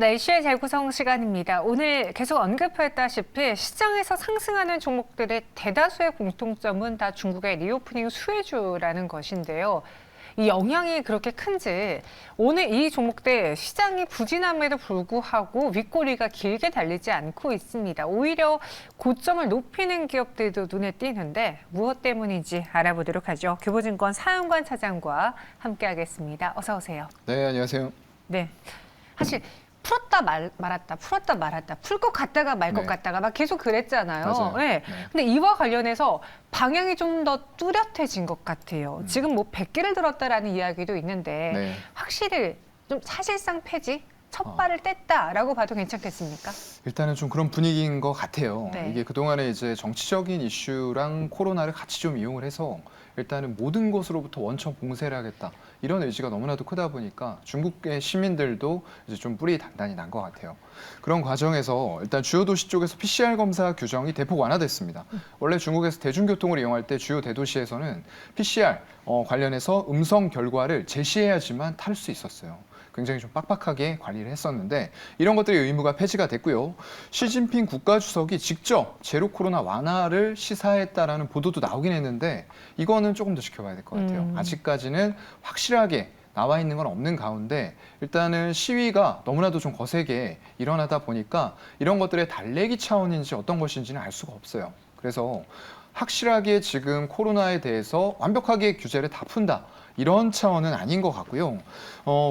네, 이슈의 재구성 시간입니다. 오늘 계속 언급했다시피 시장에서 상승하는 종목들의 대다수의 공통점은 다 중국의 리오프닝 수혜주라는 것인데요. 이 영향이 그렇게 큰지 오늘 이 종목들 시장이 부진함에도 불구하고 윗꼬리가 길게 달리지 않고 있습니다. 오히려 고점을 높이는 기업들도 눈에 띄는데 무엇 때문인지 알아보도록 하죠. 교보증권 사연관 차장과 함께하겠습니다. 어서 오세요. 네, 안녕하세요. 네, 사실 풀었다 말았다, 풀었다 말았다, 풀 것 같다가 말 것 네. 같다가 막 계속 그랬잖아요. 맞아요. 네. 네. 근데 이와 관련해서 방향이 좀 더 뚜렷해진 것 같아요. 지금 뭐 100개를 들었다라는 이야기도 있는데 네. 확실히 좀 사실상 폐지? 첫 발을 뗐다라고 봐도 괜찮겠습니까? 일단은 좀 그런 분위기인 것 같아요. 네. 이게 그동안에 이제 정치적인 이슈랑 코로나를 같이 좀 이용을 해서 일단은 모든 것으로부터 원천 봉쇄를 하겠다. 이런 의지가 너무나도 크다 보니까 중국의 시민들도 이제 좀 뿌리 단단히 난 것 같아요. 그런 과정에서 일단 주요 도시 쪽에서 PCR 검사 규정이 대폭 완화됐습니다. 원래 중국에서 대중교통을 이용할 때 주요 대도시에서는 PCR 관련해서 음성 결과를 제시해야지만 탈 수 있었어요. 굉장히 좀 빡빡하게 관리를 했었는데 이런 것들의 의무가 폐지가 됐고요. 시진핑 국가주석이 직접 제로 코로나 완화를 시사했다라는 보도도 나오긴 했는데 이거는 조금 더 지켜봐야 될 것 같아요. 아직까지는 확실하게 나와 있는 건 없는 가운데 일단은 시위가 너무나도 좀 거세게 일어나다 보니까 이런 것들의 달래기 차원인지 어떤 것인지는 알 수가 없어요. 그래서 확실하게 지금 코로나에 대해서 완벽하게 규제를 다 푼다. 이런 차원은 아닌 것 같고요.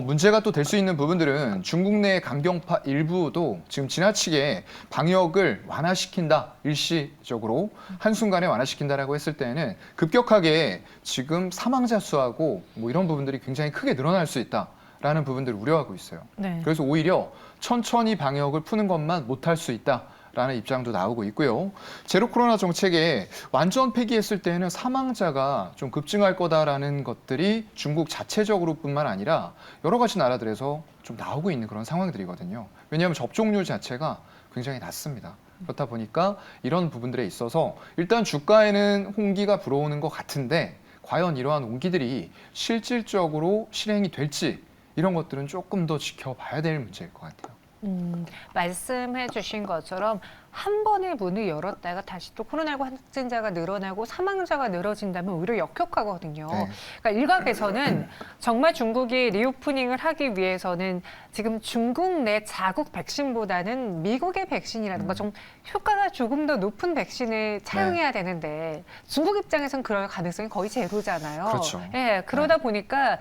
문제가 또 될 수 있는 부분들은 중국 내 강경파 일부도 지금 지나치게 방역을 완화시킨다. 일시적으로 한순간에 완화시킨다라고 했을 때는 급격하게 지금 사망자 수하고 뭐 이런 부분들이 굉장히 크게 늘어날 수 있다라는 부분들을 우려하고 있어요. 네. 그래서 오히려 천천히 방역을 푸는 것만 못할 수 있다. 라는 입장도 나오고 있고요. 제로 코로나 정책에 완전 폐기했을 때는 사망자가 좀 급증할 거다라는 것들이 중국 자체적으로뿐만 아니라 여러 가지 나라들에서 좀 나오고 있는 그런 상황들이거든요. 왜냐하면 접종률 자체가 굉장히 낮습니다. 그렇다 보니까 이런 부분들에 있어서 일단 주가에는 홍기가 불어오는 것 같은데 과연 이러한 홍기들이 실질적으로 실행이 될지 이런 것들은 조금 더 지켜봐야 될 문제일 것 같아요. 말씀해 주신 것처럼 한 번의 문을 열었다가 다시 또 코로나19 확진자가 늘어나고 사망자가 늘어진다면 오히려 역효과거든요. 네. 그러니까 일각에서는 정말 중국이 리오프닝을 하기 위해서는 지금 중국 내 자국 백신보다는 미국의 백신이라든가 좀 효과가 조금 더 높은 백신을 차용해야 되는데 중국 입장에선 그럴 가능성이 거의 제로잖아요. 그렇죠. 예, 그러다 보니까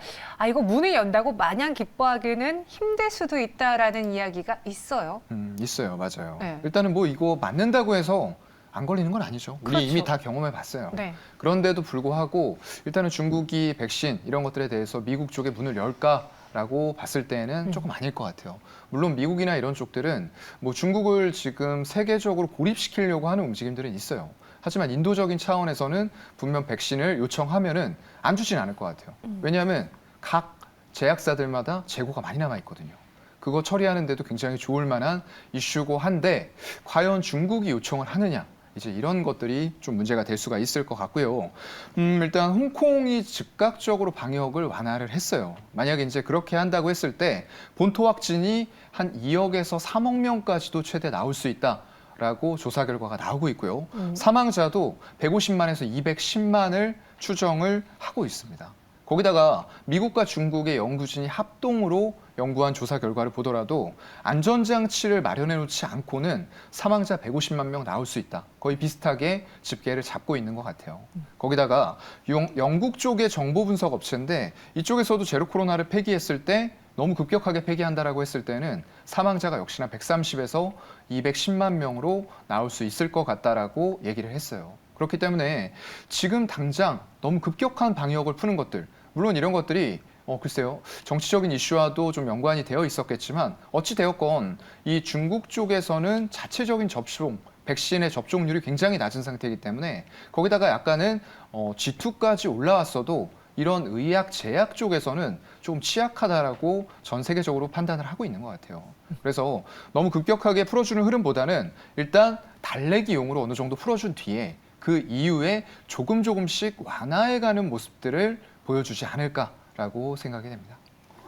이거 문을 연다고 마냥 기뻐하기는 힘들 수도 있다라는 이야기가 있어요. 있어요. 맞아요. 네. 일단은 뭐 이거 맞는다고 해서 안 걸리는 건 아니죠. 우리 그렇죠. 이미 다 경험해 봤어요. 네. 그런데도 불구하고 일단은 중국이 백신 이런 것들에 대해서 미국 쪽에 문을 열까라고 봤을 때는 조금 아닐 것 같아요. 물론 미국이나 이런 쪽들은 뭐 중국을 지금 세계적으로 고립시키려고 하는 움직임들은 있어요. 하지만 인도적인 차원에서는 분명 백신을 요청하면은 안 주진 않을 것 같아요. 왜냐하면 각 제약사들마다 재고가 많이 남아 있거든요. 그거 처리하는데도 굉장히 좋을 만한 이슈고 한데 과연 중국이 요청을 하느냐 이제 이런 것들이 좀 문제가 될 수가 있을 것 같고요. 일단 홍콩이 즉각적으로 방역을 완화를 했어요. 만약에 이제 그렇게 한다고 했을 때 본토 확진이 한 2억에서 3억 명까지도 최대 나올 수 있다. 라고 조사 결과가 나오고 있고요. 사망자도 150만에서 210만을 추정을 하고 있습니다. 거기다가 미국과 중국의 연구진이 합동으로 연구한 조사 결과를 보더라도 안전장치를 마련해 놓지 않고는 사망자 150만 명 나올 수 있다. 거의 비슷하게 집계를 잡고 있는 것 같아요. 거기다가 영국 쪽의 정보 분석 업체인데 이쪽에서도 제로 코로나를 폐기했을 때 너무 급격하게 폐기한다라고 했을 때는 사망자가 역시나 130에서 210만 명으로 나올 수 있을 것 같다라고 얘기를 했어요. 그렇기 때문에 지금 당장 너무 급격한 방역을 푸는 것들, 물론 이런 것들이 글쎄요, 정치적인 이슈와도 좀 연관이 되어 있었겠지만 어찌 되었건 이 중국 쪽에서는 자체적인 접종, 백신의 접종률이 굉장히 낮은 상태이기 때문에 거기다가 약간은 G2까지 올라왔어도 이런 의학 제약 쪽에서는 좀 취약하다라고 전 세계적으로 판단을 하고 있는 것 같아요. 그래서 너무 급격하게 풀어주는 흐름보다는 일단 달래기용으로 어느 정도 풀어준 뒤에 그 이후에 조금씩 완화해가는 모습들을 보여주지 않을까라고 생각이 됩니다.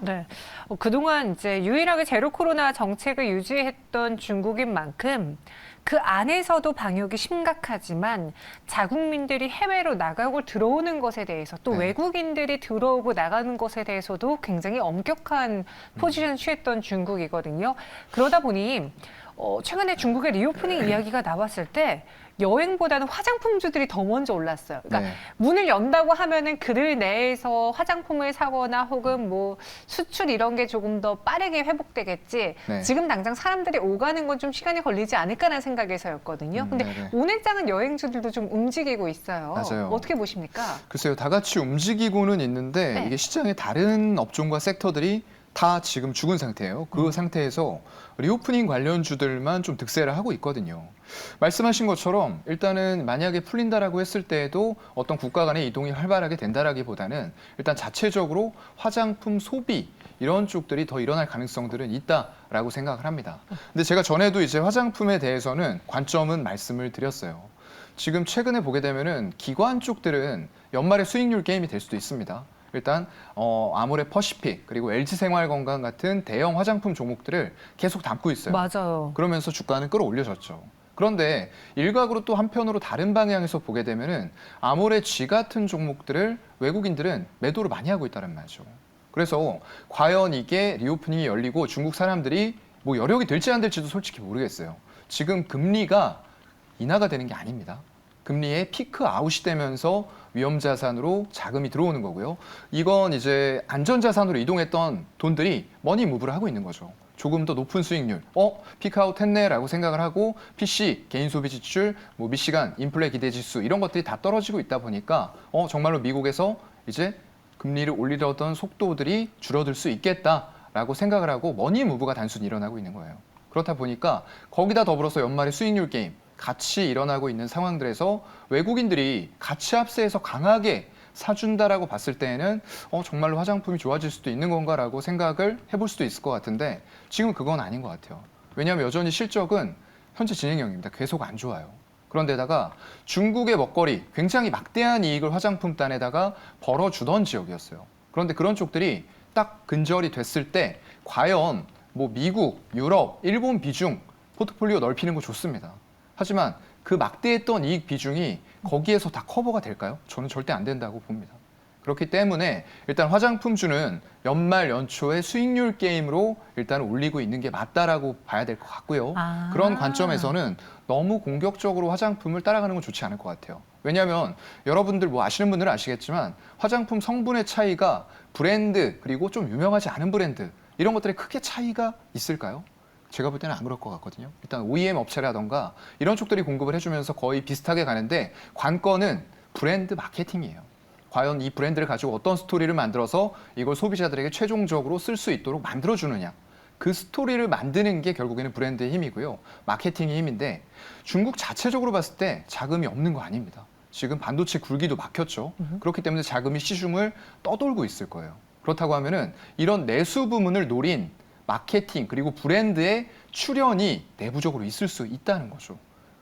네. 그동안 이제 유일하게 제로 코로나 정책을 유지했던 중국인 만큼 그 안에서도 방역이 심각하지만 자국민들이 해외로 나가고 들어오는 것에 대해서 또 네. 외국인들이 들어오고 나가는 것에 대해서도 굉장히 엄격한 포지션을 취했던 중국이거든요. 그러다 보니 최근에 중국의 리오프닝 이야기가 나왔을 때 여행보다는 화장품주들이 더 먼저 올랐어요. 그러니까 네. 문을 연다고 하면은 그들 내에서 화장품을 사거나 혹은 뭐 수출 이런 게 조금 더 빠르게 회복되겠지. 네. 지금 당장 사람들이 오가는 건 좀 시간이 걸리지 않을까라는 생각에서였거든요. 근데 네네. 오늘장은 여행주들도 좀 움직이고 있어요. 맞아요. 어떻게 보십니까? 글쎄요, 다 같이 움직이고는 있는데 네. 이게 시장의 다른 업종과 섹터들이 다 지금 죽은 상태예요. 그 상태에서 리오프닝 관련주들만 좀 득세를 하고 있거든요. 말씀하신 것처럼 일단은 만약에 풀린다라고 했을 때에도 어떤 국가 간의 이동이 활발하게 된다라기보다는 일단 자체적으로 화장품 소비 이런 쪽들이 더 일어날 가능성들은 있다라고 생각을 합니다. 근데 제가 전에도 이제 화장품에 대해서는 관점은 말씀을 드렸어요. 지금 최근에 보게 되면은 기관 쪽들은 연말에 수익률 게임이 될 수도 있습니다. 일단 아모레 퍼시픽 그리고 LG생활건강 같은 대형 화장품 종목들을 계속 담고 있어요. 맞아요. 그러면서 주가는 끌어올려졌죠. 그런데 일각으로 또 한편으로 다른 방향에서 보게 되면은 아모레 G 같은 종목들을 외국인들은 매도를 많이 하고 있다는 말이죠. 그래서 과연 이게 리오프닝이 열리고 중국 사람들이 뭐 여력이 될지 안 될지도 솔직히 모르겠어요. 지금 금리가 인하가 되는 게 아닙니다. 금리의 피크 아웃이 되면서 위험자산으로 자금이 들어오는 거고요. 이건 이제 안전자산으로 이동했던 돈들이 머니 무브를 하고 있는 거죠. 조금 더 높은 수익률, 피크아웃 했네라고 생각을 하고 PC, 개인 소비 지출, 뭐 미시간, 인플레 기대 지수 이런 것들이 다 떨어지고 있다 보니까 정말로 미국에서 이제 금리를 올리려던 속도들이 줄어들 수 있겠다라고 생각을 하고 머니 무브가 단순히 일어나고 있는 거예요. 그렇다 보니까 거기다 더불어서 연말에 수익률 게임 같이 일어나고 있는 상황들에서 외국인들이 같이 합세해서 강하게 사준다라고 봤을 때에는 정말로 화장품이 좋아질 수도 있는 건가라고 생각을 해볼 수도 있을 것 같은데 지금 그건 아닌 것 같아요. 왜냐하면 여전히 실적은 현재 진행형입니다. 계속 안 좋아요. 그런데다가 중국의 먹거리, 굉장히 막대한 이익을 화장품단에다가 벌어주던 지역이었어요. 그런데 그런 쪽들이 딱 근절이 됐을 때 과연 뭐 미국, 유럽, 일본 비중 포트폴리오 넓히는 거 좋습니다. 하지만 그 막대했던 이익 비중이 거기에서 다 커버가 될까요? 저는 절대 안 된다고 봅니다. 그렇기 때문에 일단 화장품주는 연말 연초에 수익률 게임으로 일단 올리고 있는 게 맞다라고 봐야 될 것 같고요. 그런 관점에서는 너무 공격적으로 화장품을 따라가는 건 좋지 않을 것 같아요. 왜냐하면 여러분들 뭐 아시는 분들은 아시겠지만 화장품 성분의 차이가 브랜드 그리고 좀 유명하지 않은 브랜드 이런 것들에 크게 차이가 있을까요? 제가 볼 때는 안 그럴 것 같거든요. 일단 OEM 업체라던가 이런 쪽들이 공급을 해주면서 거의 비슷하게 가는데 관건은 브랜드 마케팅이에요. 과연 이 브랜드를 가지고 어떤 스토리를 만들어서 이걸 소비자들에게 최종적으로 쓸 수 있도록 만들어주느냐. 그 스토리를 만드는 게 결국에는 브랜드의 힘이고요. 마케팅의 힘인데 중국 자체적으로 봤을 때 자금이 없는 거 아닙니다. 지금 반도체 굴기도 막혔죠. 그렇기 때문에 자금이 시중을 떠돌고 있을 거예요. 그렇다고 하면은 이런 내수 부문을 노린 마케팅 그리고 브랜드의 출현이 내부적으로 있을 수 있다는 거죠.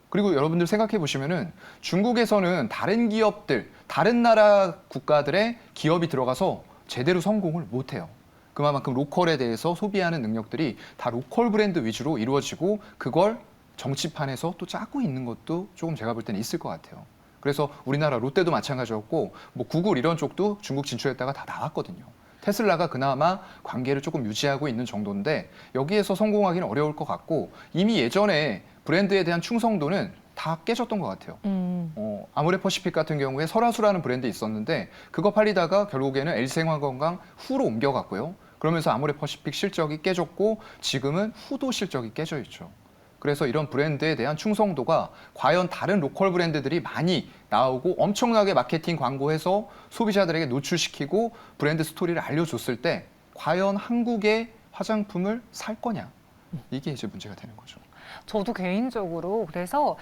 그리고 여러분들 생각해 보시면은 중국에서는 다른 기업들, 다른 나라 국가들의 기업이 들어가서 제대로 성공을 못 해요. 그만큼 로컬에 대해서 소비하는 능력들이 다 로컬 브랜드 위주로 이루어지고 그걸 정치판에서 또 짜고 있는 것도 조금 제가 볼 때는 있을 것 같아요. 그래서 우리나라 롯데도 마찬가지였고 뭐 구글 이런 쪽도 중국 진출했다가 다 나왔거든요. 테슬라가 그나마 관계를 조금 유지하고 있는 정도인데 여기에서 성공하기는 어려울 것 같고 이미 예전에 브랜드에 대한 충성도는 다 깨졌던 것 같아요. 아모레 퍼시픽 같은 경우에 설화수라는 브랜드 있었는데 그거 팔리다가 결국에는 LG생활건강 후로 옮겨갔고요. 그러면서 아모레 퍼시픽 실적이 깨졌고 지금은 후도 실적이 깨져 있죠. 그래서 이런 브랜드에 대한 충성도가 과연 다른 로컬 브랜드들이 많이 나오고 엄청나게 마케팅 광고해서 소비자들에게 노출시키고 브랜드 스토리를 알려줬을 때 과연 한국의 화장품을 살 거냐 이게 이제 문제가 되는 거죠. 저도 개인적으로 그래서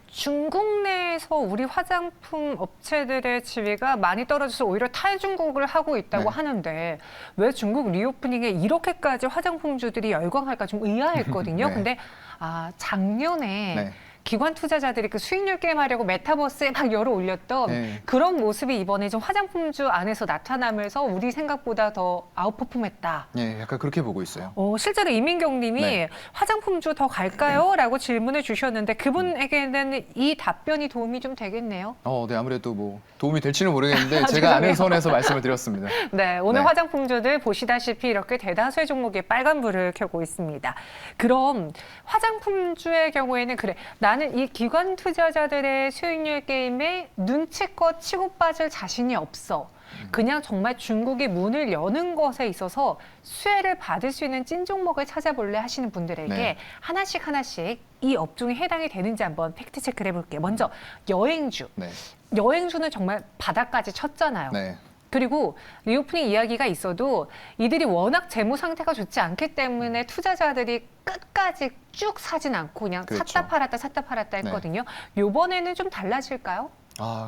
중국 내에서 우리 화장품 업체들의 지위가 많이 떨어져서 오히려 탈중국을 하고 있다고 네. 하는데 왜 중국 리오프닝에 이렇게까지 화장품주들이 열광할까 좀 의아했거든요. 네. 근데 작년에 네. 기관 투자자들이 그 수익률 게임하려고 메타버스에 막 열어 올렸던 네. 그런 모습이 이번에 좀 화장품주 안에서 나타나면서 우리 생각보다 더 아웃퍼폼했다. 네, 약간 그렇게 보고 있어요. 실제로 이민경 님이 네. 화장품주 더 갈까요? 라고 질문을 주셨는데 그분에게는 이 답변이 도움이 좀 되겠네요. 네, 아무래도 뭐 도움이 될지는 모르겠는데 제가 그러네요. 아는 선에서 말씀을 드렸습니다. 네, 오늘 네. 화장품주들 보시다시피 이렇게 대다수의 종목에 빨간불을 켜고 있습니다. 그럼 화장품주의 경우에는 그래, 나는 이 기관 투자자들의 수익률 게임에 눈치껏 치고 빠질 자신이 없어. 그냥 정말 중국이 문을 여는 것에 있어서 수혜를 받을 수 있는 찐 종목을 찾아볼래 하시는 분들에게 네. 하나씩 이 업종에 해당이 되는지 한번 팩트 체크를 해볼게요. 먼저 여행주. 네. 여행주는 정말 바닥까지 쳤잖아요. 네. 그리고 리오프닝 이야기가 있어도 이들이 워낙 재무 상태가 좋지 않기 때문에 투자자들이 끝까지 쭉 사진 않고 그냥 그렇죠. 샀다 팔았다 했거든요. 요번에는 좀 달라질까요?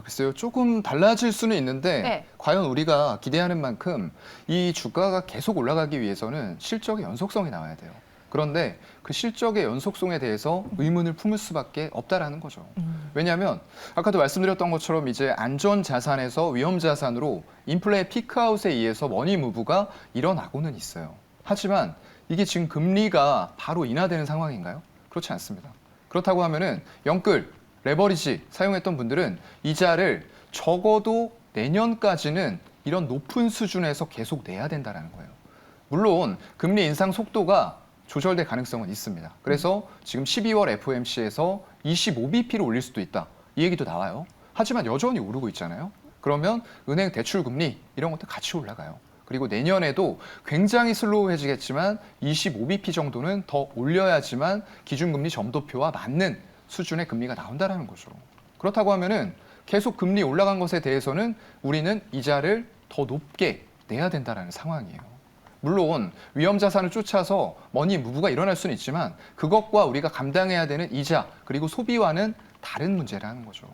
글쎄요. 조금 달라질 수는 있는데 네. 과연 우리가 기대하는 만큼 이 주가가 계속 올라가기 위해서는 실적의 연속성이 나와야 돼요. 그런데 그 실적의 연속성에 대해서 의문을 품을 수밖에 없다라는 거죠. 왜냐하면 아까도 말씀드렸던 것처럼 이제 안전 자산에서 위험 자산으로 인플레 피크아웃에 의해서 머니 무브가 일어나고는 있어요. 하지만 이게 지금 금리가 바로 인하되는 상황인가요? 그렇지 않습니다. 그렇다고 하면은 영끌, 레버리지 사용했던 분들은 이자를 적어도 내년까지는 이런 높은 수준에서 계속 내야 된다는 거예요. 물론 금리 인상 속도가 조절될 가능성은 있습니다. 그래서 지금 12월 FOMC에서 25bp를 올릴 수도 있다. 이 얘기도 나와요. 하지만 여전히 오르고 있잖아요. 그러면 은행 대출 금리 이런 것도 같이 올라가요. 그리고 내년에도 굉장히 슬로우해지겠지만 25bp 정도는 더 올려야지만 기준금리 점도표와 맞는 수준의 금리가 나온다는 거죠. 그렇다고 하면은 계속 금리 올라간 것에 대해서는 우리는 이자를 더 높게 내야 된다는 상황이에요. 물론 위험 자산을 쫓아서 머니 무브가 일어날 수는 있지만 그것과 우리가 감당해야 되는 이자 그리고 소비와는 다른 문제라는 거죠.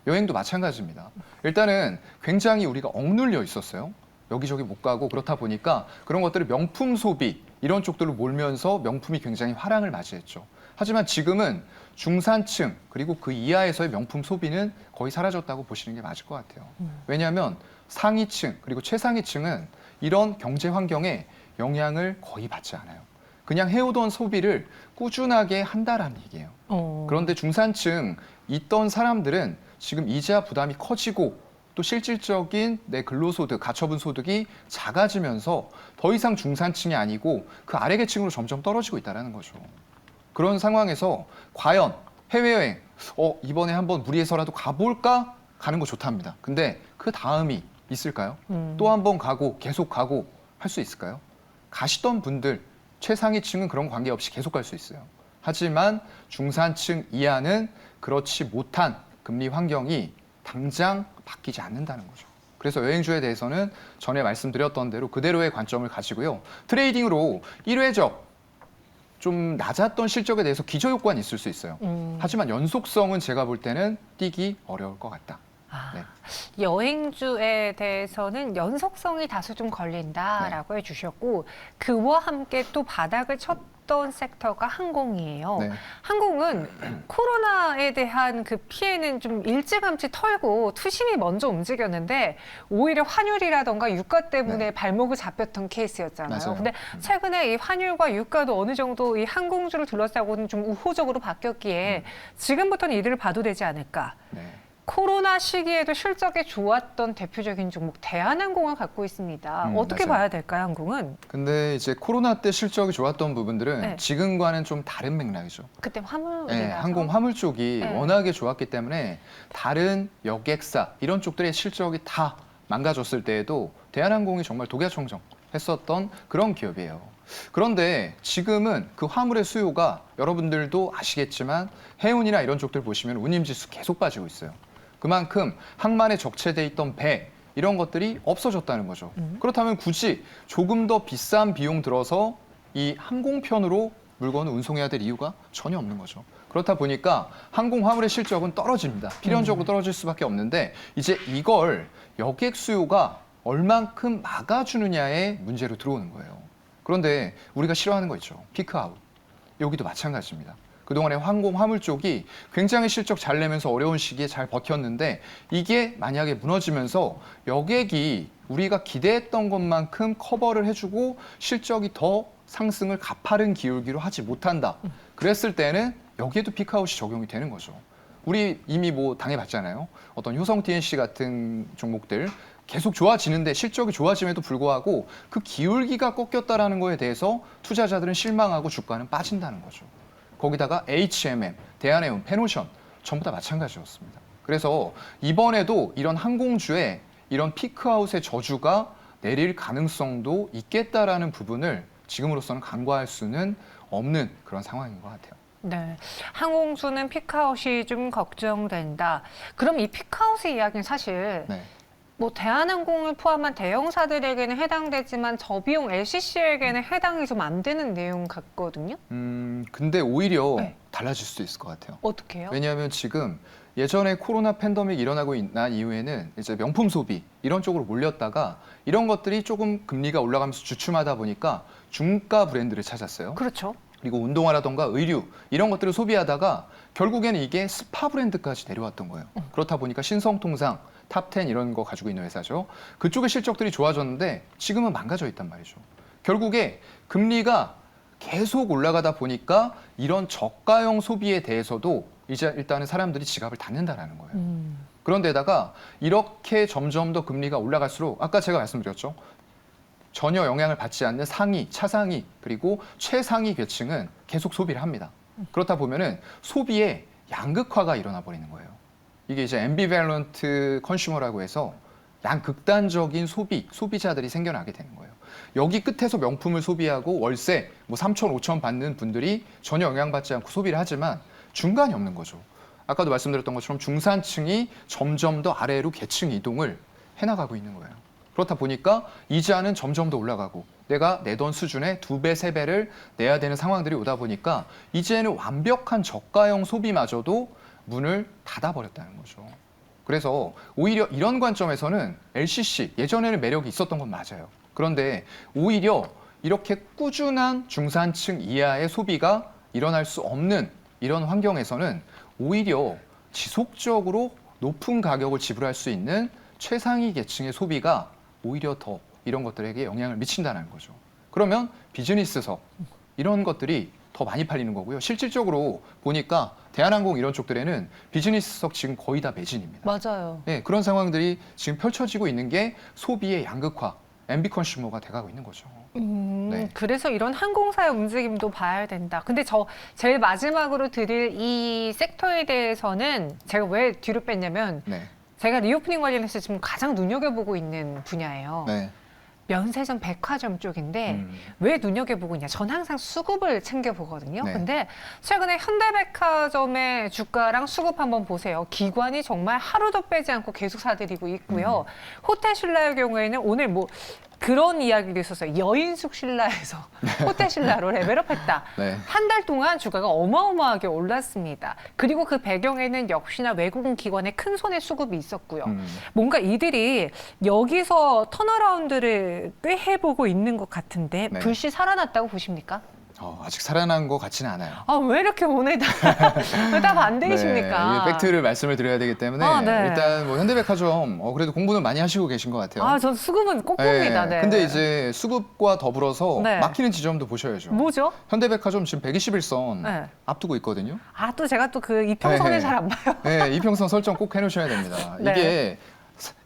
여행도 마찬가지입니다. 일단은 굉장히 우리가 억눌려 있었어요. 여기저기 못 가고 그렇다 보니까 그런 것들을 명품 소비 이런 쪽들로 몰면서 명품이 굉장히 화랑을 맞이했죠. 하지만 지금은 중산층 그리고 그 이하에서의 명품 소비는 거의 사라졌다고 보시는 게 맞을 것 같아요. 왜냐하면 상위층 그리고 최상위층은 이런 경제 환경에 영향을 거의 받지 않아요. 그냥 해오던 소비를 꾸준하게 한다라는 얘기예요. 그런데 중산층 있던 사람들은 지금 이자 부담이 커지고 또 실질적인 내 근로소득, 가처분 소득이 작아지면서 더 이상 중산층이 아니고 그 아래 계층으로 점점 떨어지고 있다는 거죠. 그런 상황에서 과연 해외여행, 이번에 한번 무리해서라도 가볼까? 가는 거 좋답니다. 근데 그 다음이 있을까요? 또 한 번 가고 계속 가고 할 수 있을까요? 가시던 분들, 최상위층은 그런 관계없이 계속 갈 수 있어요. 하지만 중산층 이하는 그렇지 못한 금리 환경이 당장 바뀌지 않는다는 거죠. 그래서 여행주에 대해서는 전에 말씀드렸던 대로 그대로의 관점을 가지고요. 트레이딩으로 1회적 좀 낮았던 실적에 대해서 기저효과는 있을 수 있어요. 하지만 연속성은 제가 볼 때는 띄기 어려울 것 같다. 네. 여행주에 대해서는 연속성이 다소 좀 걸린다라고 해주셨고 그와 함께 또 바닥을 쳤던 섹터가 항공이에요. 네. 항공은 코로나에 대한 그 피해는 좀 일찌감치 털고 투심이 먼저 움직였는데 오히려 환율이라던가 유가 때문에 네. 발목을 잡혔던 케이스였잖아요. 맞아요. 근데 최근에 이 환율과 유가도 어느 정도 이 항공주를 둘러싸고는 좀 우호적으로 바뀌었기에 지금부터는 이들을 봐도 되지 않을까. 네. 코로나 시기에도 실적이 좋았던 대표적인 종목 대한항공을 갖고 있습니다. 어떻게 맞아요. 봐야 될까요, 항공은? 근데 이제 코로나 때 실적이 좋았던 부분들은 네. 지금과는 좀 다른 맥락이죠. 그때 화물이라서. 네, 항공 화물 쪽이 네. 워낙에 좋았기 때문에 다른 여객사 이런 쪽들의 실적이 다 망가졌을 때에도 대한항공이 정말 독야청정했었던 그런 기업이에요. 그런데 지금은 그 화물의 수요가 여러분들도 아시겠지만 해운이나 이런 쪽들 보시면 운임지수 계속 빠지고 있어요. 그만큼 항만에 적체돼 있던 배 이런 것들이 없어졌다는 거죠. 그렇다면 굳이 조금 더 비싼 비용 들어서 이 항공편으로 물건을 운송해야 될 이유가 전혀 없는 거죠. 그렇다 보니까 항공 화물의 실적은 떨어집니다. 필연적으로 떨어질 수밖에 없는데 이제 이걸 여객 수요가 얼만큼 막아주느냐의 문제로 들어오는 거예요. 그런데 우리가 싫어하는 거 있죠. 피크아웃. 여기도 마찬가지입니다. 그동안에 항공 화물 쪽이 굉장히 실적 잘 내면서 어려운 시기에 잘 버텼는데 이게 만약에 무너지면서 여객이 우리가 기대했던 것만큼 커버를 해주고 실적이 더 상승을 가파른 기울기로 하지 못한다. 그랬을 때는 여기에도 피크아웃이 적용이 되는 거죠. 우리 이미 뭐 당해봤잖아요. 어떤 효성 TNC 같은 종목들 계속 좋아지는데 실적이 좋아짐에도 불구하고 그 기울기가 꺾였다라는 거에 대해서 투자자들은 실망하고 주가는 빠진다는 거죠. 거기다가 HMM, 대한해운, 페노션 전부 다 마찬가지였습니다. 그래서 이번에도 이런 항공주의 이런 피크아웃의 저주가 내릴 가능성도 있겠다라는 부분을 지금으로서는 간과할 수는 없는 그런 상황인 것 같아요. 네, 항공주는 피크아웃이 좀 걱정된다. 그럼 이 피크아웃의 이야기는 사실 네. 뭐 대한항공을 포함한 대형사들에게는 해당되지만 저비용 LCC에게는 해당이 좀 안 되는 내용 같거든요. 근데 오히려 네. 달라질 수도 있을 것 같아요. 어떻게 해요? 왜냐하면 지금 예전에 코로나 팬데믹 일어나고 난 이후에는 이제 명품 소비 이런 쪽으로 몰렸다가 이런 것들이 조금 금리가 올라가면서 주춤하다 보니까 중가 브랜드를 찾았어요. 그렇죠. 그리고 운동화라던가 의류 이런 것들을 소비하다가 결국에는 이게 스파 브랜드까지 내려왔던 거예요. 그렇다 보니까 신성통상, 탑10 이런 거 가지고 있는 회사죠. 그쪽의 실적들이 좋아졌는데 지금은 망가져 있단 말이죠. 결국에 금리가 계속 올라가다 보니까 이런 저가형 소비에 대해서도 이제 일단은 사람들이 지갑을 닫는다라는 거예요. 그런데다가 이렇게 점점 더 금리가 올라갈수록 아까 제가 말씀드렸죠. 전혀 영향을 받지 않는 상위, 차상위 그리고 최상위 계층은 계속 소비를 합니다. 그렇다 보면은 소비의 양극화가 일어나 버리는 거예요. 이게 이제 앰비밸런트 컨슈머라고 해서 양극단적인 소비자들이 생겨나게 되는 거예요. 여기 끝에서 명품을 소비하고 월세 뭐 3천, 5천 받는 분들이 전혀 영향받지 않고 소비를 하지만 중간이 없는 거죠. 아까도 말씀드렸던 것처럼 중산층이 점점 더 아래로 계층 이동을 해나가고 있는 거예요. 그렇다 보니까 이자는 점점 더 올라가고 내가 내던 수준의 2배, 3배를 내야 되는 상황들이 오다 보니까 이제는 완벽한 저가형 소비마저도 문을 닫아버렸다는 거죠. 그래서 오히려 이런 관점에서는 LCC, 예전에는 매력이 있었던 건 맞아요. 그런데 오히려 이렇게 꾸준한 중산층 이하의 소비가 일어날 수 없는 이런 환경에서는 오히려 지속적으로 높은 가격을 지불할 수 있는 최상위 계층의 소비가 오히려 더 이런 것들에게 영향을 미친다는 거죠. 그러면 비즈니스석 이런 것들이 더 많이 팔리는 거고요. 실질적으로 보니까 대한항공 이런 쪽들에는 비즈니스석 지금 거의 다 매진입니다. 맞아요. 네, 그런 상황들이 지금 펼쳐지고 있는 게 소비의 양극화, MB 컨슈머가 돼가고 있는 거죠. 네. 그래서 이런 항공사의 움직임도 봐야 된다. 근데 저 제일 마지막으로 드릴 이 섹터에 대해서는 제가 왜 뒤로 뺐냐면 네. 제가 리오프닝 관련해서 지금 가장 눈여겨보고 있는 분야예요. 네. 면세점, 백화점 쪽인데 왜 눈여겨보고 있냐. 전 항상 수급을 챙겨보거든요. 네. 근데 최근에 현대백화점의 주가랑 수급 한번 보세요. 기관이 정말 하루도 빼지 않고 계속 사들이고 있고요. 호텔 신라의 경우에는 오늘 뭐 그런 이야기도 있었어요. 여인숙 신라에서 호텔 신라로 레벨업했다. 네. 한 달 동안 주가가 어마어마하게 올랐습니다. 그리고 그 배경에는 역시나 외국인 기관의 큰 손의 수급이 있었고요. 뭔가 이들이 여기서 턴어라운드를 꽤 해보고 있는 것 같은데 네. 불씨 살아났다고 보십니까? 아직 살아난 것 같지는 않아요. 아, 왜 이렇게 오늘 다 반대이십니까? 네, 이게 팩트를 말씀을 드려야 되기 때문에 네. 일단 뭐 현대백화점 그래도 공부는 많이 하시고 계신 것 같아요. 아, 전 수급은 꼭 봅니다. 네. 근데 이제 수급과 더불어서 네. 막히는 지점도 보셔야죠. 뭐죠? 현대백화점 지금 121선 네. 앞두고 있거든요. 아, 또 제가 또 그 이평선을 네. 잘 안 봐요. 네, 이평선 설정 꼭 해놓으셔야 됩니다. 네.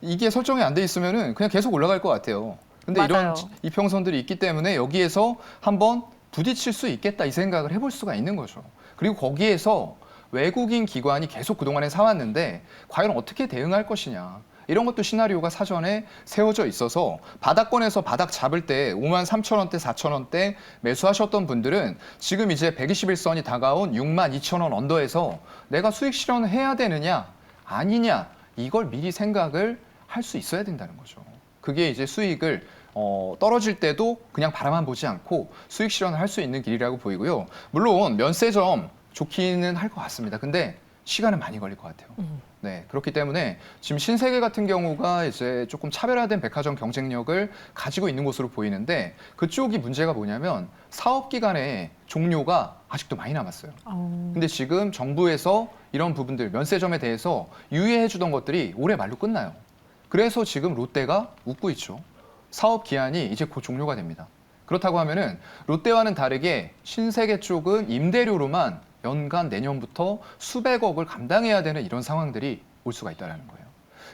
이게 설정이 안 돼 있으면은 그냥 계속 올라갈 것 같아요. 근데 맞아요. 이런 이평선들이 있기 때문에 여기에서 한번 부딪힐 수 있겠다 이 생각을 해볼 수가 있는 거죠. 그리고 거기에서 외국인 기관이 계속 그동안에 사왔는데 과연 어떻게 대응할 것이냐. 이런 것도 시나리오가 사전에 세워져 있어서 바닥권에서 바닥 잡을 때 53,000원대, 4,000원대 매수하셨던 분들은 지금 이제 121선이 다가온 62,000원 언더에서 내가 수익 실현해야 되느냐 아니냐 이걸 미리 생각을 할 수 있어야 된다는 거죠. 그게 이제 수익을 떨어질 때도 그냥 바라만 보지 않고 수익 실현을 할 수 있는 길이라고 보이고요. 물론 면세점 좋기는 할 것 같습니다. 근데 시간은 많이 걸릴 것 같아요. 네, 그렇기 때문에 지금 신세계 같은 경우가 이제 조금 차별화된 백화점 경쟁력을 가지고 있는 곳으로 보이는데 그쪽이 문제가 뭐냐면 사업 기간의 종료가 아직도 많이 남았어요. 근데 지금 정부에서 이런 부분들 면세점에 대해서 유예해 주던 것들이 올해 말로 끝나요. 그래서 지금 롯데가 웃고 있죠. 사업 기한이 이제 곧 종료가 됩니다. 그렇다고 하면은 롯데와는 다르게 신세계 쪽은 임대료로만 연간 내년부터 수백억을 감당해야 되는 이런 상황들이 올 수가 있다는 거예요.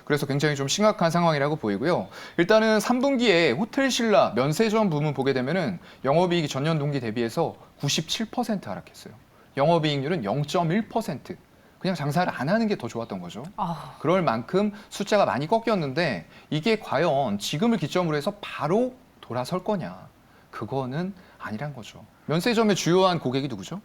그래서 굉장히 좀 심각한 상황이라고 보이고요. 일단은 3분기에 호텔 신라 면세점 부문 보게 되면은 영업이익이 전년 동기 대비해서 97% 하락했어요. 영업이익률은 0.1%. 그냥 장사를 안 하는 게 더 좋았던 거죠. 그럴 만큼 숫자가 많이 꺾였는데 이게 과연 지금을 기점으로 해서 바로 돌아설 거냐? 그거는 아니란 거죠. 면세점의 주요한 고객이 누구죠?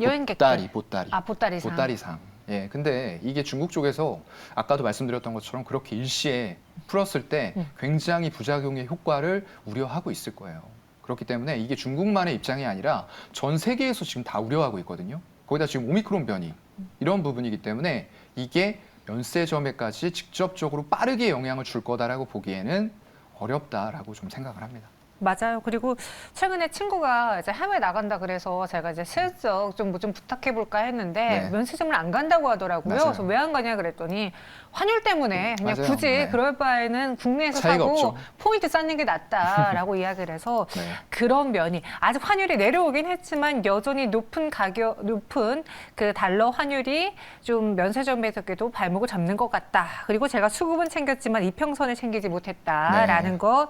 여행객들. 보따리. 보따리상. 보따리상. 예, 근데 이게 중국 쪽에서 아까도 말씀드렸던 것처럼 그렇게 일시에 풀었을 때 굉장히 부작용의 효과를 우려하고 있을 거예요. 그렇기 때문에 이게 중국만의 입장이 아니라 전 세계에서 지금 다 우려하고 있거든요. 거기다 지금 오미크론 변이 이런 부분이기 때문에 이게 면세점에까지 직접적으로 빠르게 영향을 줄 거다라고 보기에는 어렵다라고 좀 생각을 합니다. 맞아요. 그리고 최근에 친구가 이제 해외 나간다 그래서 제가 이제 슬쩍 좀 뭐 좀 부탁해 볼까 했는데 네. 면세점을 안 간다고 하더라고요. 맞아요. 그래서 왜 안 가냐 그랬더니 환율 때문에 그냥 맞아요. 굳이 네. 그럴 바에는 국내에서 차이가 사고 없죠. 포인트 쌓는 게 낫다라고 이야기를 해서 네. 그런 면이 아직 환율이 내려오긴 했지만 여전히 높은 그 달러 환율이 좀 면세점에서도 발목을 잡는 것 같다. 그리고 제가 수급은 챙겼지만 이평선을 챙기지 못했다라는 네. 것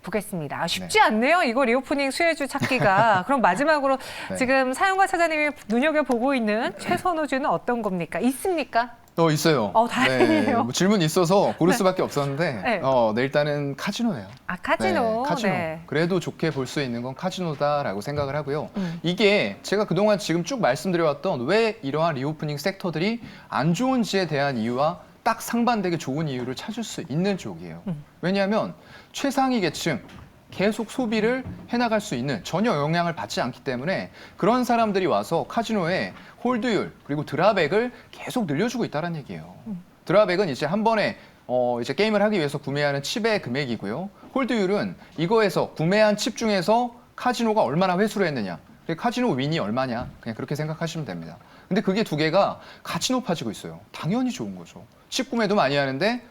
보겠습니다. 쉽지 않네요. 이거 리오프닝 수혜주 찾기가. 그럼 마지막으로 네. 지금 사용과 차장님이 눈여겨보고 있는 최선호주는 어떤 겁니까? 있습니까? 있어요. 다행이에요. 네, 뭐 질문이 있어서 고를 수밖에 없었는데, 네. 네, 일단은 카지노예요. 카지노. 네, 카지노. 네. 그래도 좋게 볼 수 있는 건 카지노다라고 생각을 하고요. 이게 제가 그동안 지금 쭉 말씀드려왔던 왜 이러한 리오프닝 섹터들이 안 좋은지에 대한 이유와 딱 상반되게 좋은 이유를 찾을 수 있는 쪽이에요. 왜냐하면 최상위 계층, 계속 소비를 해나갈 수 있는 전혀 영향을 받지 않기 때문에 그런 사람들이 와서 카지노에 홀드율 그리고 드랍액을 계속 늘려주고 있다는 얘기예요. 드랍액은 이제 한 번에 이제 게임을 하기 위해서 구매하는 칩의 금액이고요. 홀드율은 이거에서 구매한 칩 중에서 카지노가 얼마나 회수를 했느냐. 카지노 윈이 얼마냐. 그냥 그렇게 생각하시면 됩니다. 근데 그게 두 개가 같이 높아지고 있어요. 당연히 좋은 거죠. 칩 구매도 많이 하는데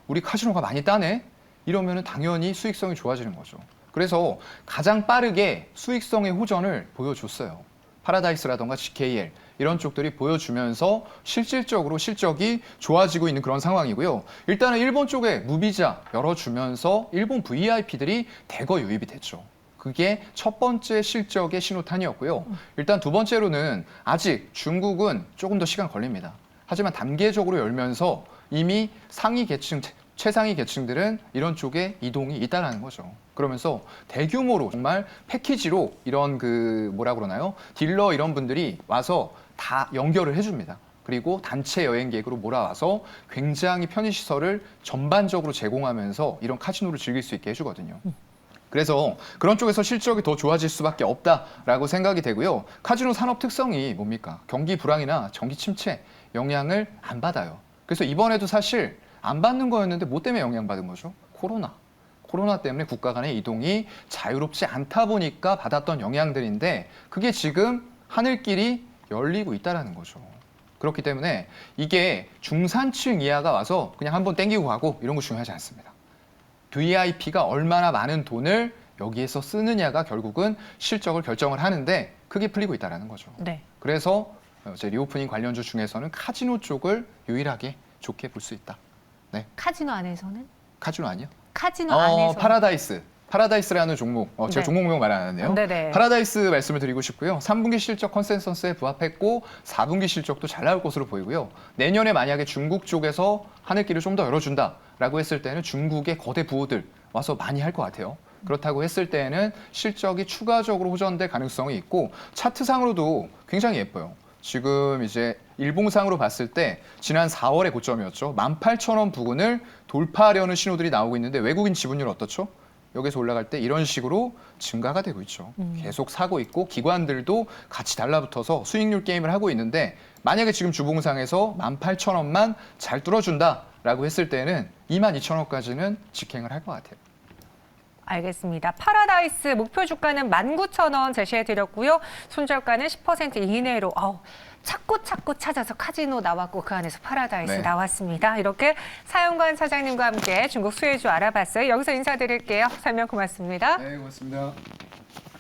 우리 카지노가 많이 따네. 이러면은 당연히 수익성이 좋아지는 거죠. 그래서 가장 빠르게 수익성의 호전을 보여줬어요. 파라다이스라던가 GKL 이런 쪽들이 보여주면서 실질적으로 실적이 좋아지고 있는 그런 상황이고요. 일단은 일본 쪽에 무비자 열어주면서 일본 VIP들이 대거 유입이 됐죠. 그게 첫 번째 실적의 신호탄이었고요. 일단 두 번째로는 아직 중국은 조금 더 시간 걸립니다. 하지만 단계적으로 열면서 이미 상위 계층, 최상위 계층들은 이런 쪽에 이동이 있다는 거죠. 그러면서 대규모로 정말 패키지로 이런 뭐라 그러나요? 딜러 이런 분들이 와서 다 연결을 해줍니다. 그리고 단체 여행객으로 몰아와서 굉장히 편의시설을 전반적으로 제공하면서 이런 카지노를 즐길 수 있게 해주거든요. 그래서 그런 쪽에서 실적이 더 좋아질 수밖에 없다라고 생각이 되고요. 카지노 산업 특성이 뭡니까? 경기 불황이나 경기 침체 영향을 안 받아요. 그래서 이번에도 사실 안 받는 거였는데 뭐 때문에 영향받은 거죠? 코로나 때문에 국가 간의 이동이 자유롭지 않다 보니까 받았던 영향들인데 그게 지금 하늘길이 열리고 있다는 거죠. 그렇기 때문에 이게 중산층 이하가 와서 그냥 한번 땡기고 가고 이런 거 중요하지 않습니다. VIP가 얼마나 많은 돈을 여기에서 쓰느냐가 결국은 실적을 결정을 하는데 그게 풀리고 있다는 거죠. 네. 그래서 이제 리오프닝 관련주 중에서는 카지노 쪽을 유일하게 좋게 볼 수 있다. 네. 카지노 안에서는? 카지노 아니요? 카지노 안에서. 파라다이스라는 종목, 제가 네. 종목명 말 안 했네요. 네네. 파라다이스 말씀을 드리고 싶고요. 3분기 실적 컨센서스에 부합했고 4분기 실적도 잘 나올 것으로 보이고요. 내년에 만약에 중국 쪽에서 하늘길을 좀 더 열어준다라고 했을 때는 중국의 거대 부호들 와서 많이 할 것 같아요. 그렇다고 했을 때는 실적이 추가적으로 호전될 가능성이 있고 차트상으로도 굉장히 예뻐요. 지금 이제 일봉상으로 봤을 때 지난 4월의 고점이었죠. 18,000원 부근을 돌파하려는 신호들이 나오고 있는데 외국인 지분율 어떻죠? 여기서 올라갈 때 이런 식으로 증가가 되고 있죠. 계속 사고 있고 기관들도 같이 달라붙어서 수익률 게임을 하고 있는데 만약에 지금 주봉상에서 18,000원만 잘 뚫어준다라고 했을 때는 22,000원까지는 직행을 할 것 같아요. 알겠습니다. 파라다이스 목표 주가는 19,000원 제시해드렸고요. 손절가는 10% 이내로. 찾고 찾아서 카지노 나왔고 그 안에서 파라다이스 네. 나왔습니다. 이렇게 사연관 사장님과 함께 중국 수혜주 알아봤어요. 여기서 인사드릴게요. 설명 고맙습니다. 네, 고맙습니다.